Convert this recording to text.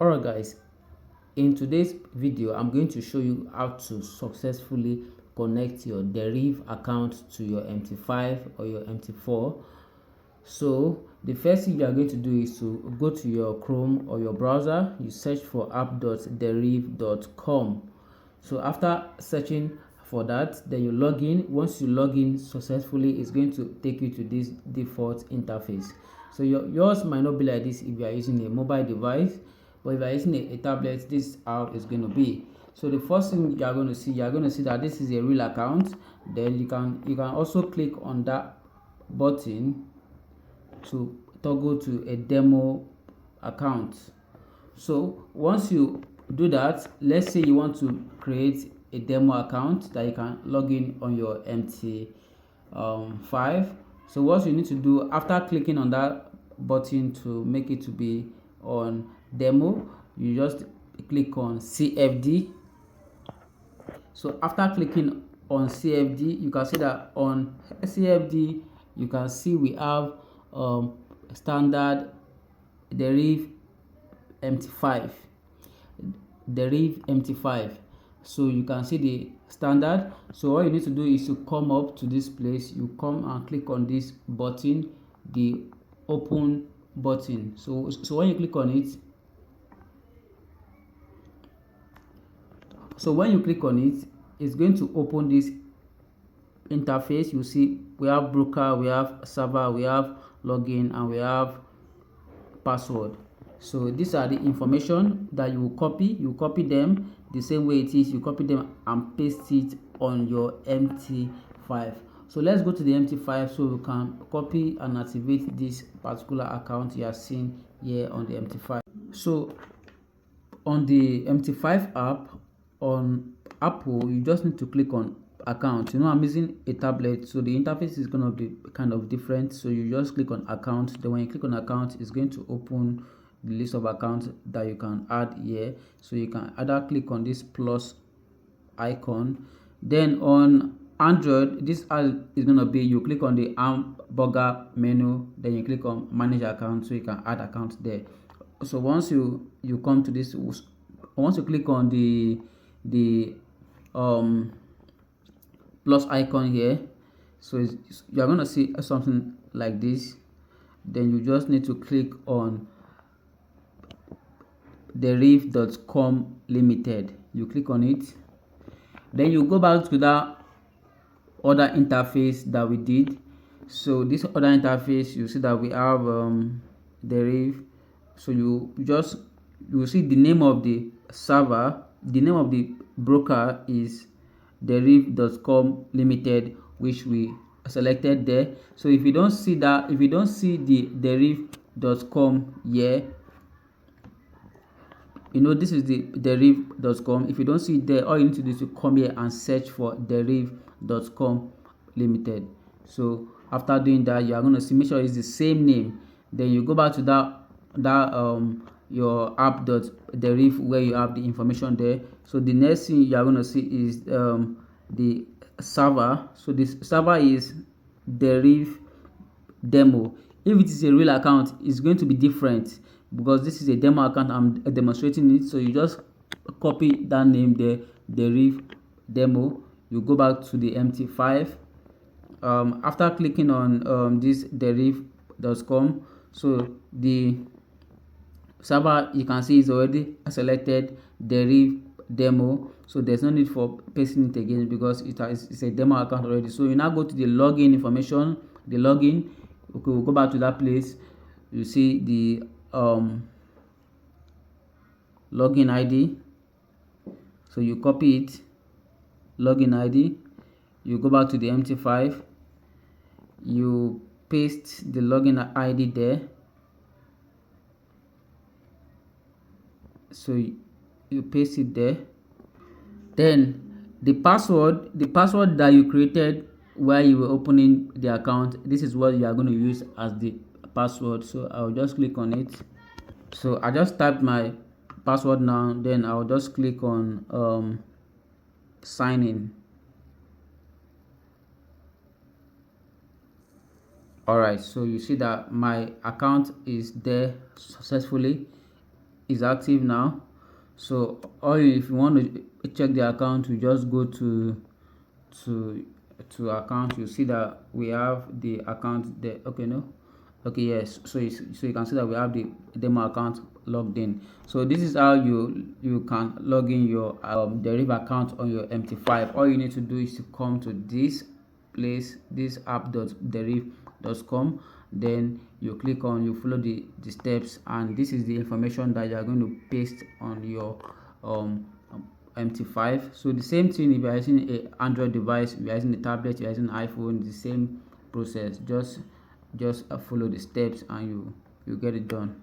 Alright guys, in today's video I'm going to show you how to successfully connect your Deriv account to your MT5 or your MT4. So the first thing you are going to do is to go to your Chrome or your browser. You search for app.deriv.com. So after searching for that, then you log in. Once you log in successfully, it's going to take you to this default interface. So yours might not be like this if you are using a mobile device, but if you are using a tablet, this is how it's going to be. So the first thing you are going to see that this is a real account. Then you can also click on that button to toggle to a demo account. So once you do that, let's say you want to create a demo account that you can log in on your MT5. So what you need to do after clicking on that button to make it to be on demo, you just click on CFD. So after clicking on CFD, you can see that on CFD you can see we have standard Deriv MT5. So you can see the standard. So all you need to do is to come up to this place, you come and click on this button, the open button. So when you click on it, it's going to open this interface. You see we have broker, we have server, we have login, and we have password. So these are the information that you will copy. You copy them the same way it is. You copy them and paste it on your MT5. So let's go to the MT5 so we can copy and activate this particular account you are seeing here on the MT5. So on the MT5 app on Apple, you just need to click on account. I'm using a tablet, so the interface is going to be kind of different. So you just click on account. Then when you click on account, it's going to open the list of accounts that you can add here. So you can either click on this plus icon. Then on Android, this is going to be, you click on the hamburger menu, then you click on manage account, so you can add accounts there. So once you come to this, once you click on the plus icon here, so you're going to see something like this. Then you just need to click on Deriv.com limited. You click on it, then you go back to that other interface that we did. So this other interface, you see that we have Deriv. So you see the name of the server, the name of the broker is Deriv.com limited, which we selected there. So if you don't see that, if you don't see the Deriv.com here, this is the Deriv.com. If you don't see it there, all you need to do is to come here and search for Deriv.com limited. So after doing that, you are going to see, make sure it's the same name. Then you go back to that your app.deriv where you have the information there. So the next thing you are going to see is the server. So this server is Deriv demo. If it is a real account, it's going to be different because this is a demo account. I'm demonstrating it. So you just copy that name there, Deriv demo. You go back to the MT5. After clicking on this Deriv.com, so the server, you can see, is already selected Deriv demo. So there's no need for pasting it again because it's a demo account already. So you now go to the login information, the login. Okay, we'll go back to that place. You see the login ID. So you copy it, login ID. You go back to the MT5. You paste the login ID there. So you paste it there. Then the password that you created while you were opening the account, this is what you are going to use as the password. So I'll just click on it. So I just typed my password now. Then I'll just click on sign in. Alright, so you see that my account is there successfully. is active now. So if you want to check the account, you just go to account. You see that we have the account there. Okay, no, okay, yes. So you can see that we have the demo account logged in. So this is how you can log in your Deriv account on your MT5. All you need to do is to come to this place, this app.deriv.com. then you click on, you follow the steps, and this is the information that you are going to paste on your MT5. So the same thing if you are using a Android device, if you are using a tablet, you are using an iPhone, the same process. Just follow the steps and you get it done.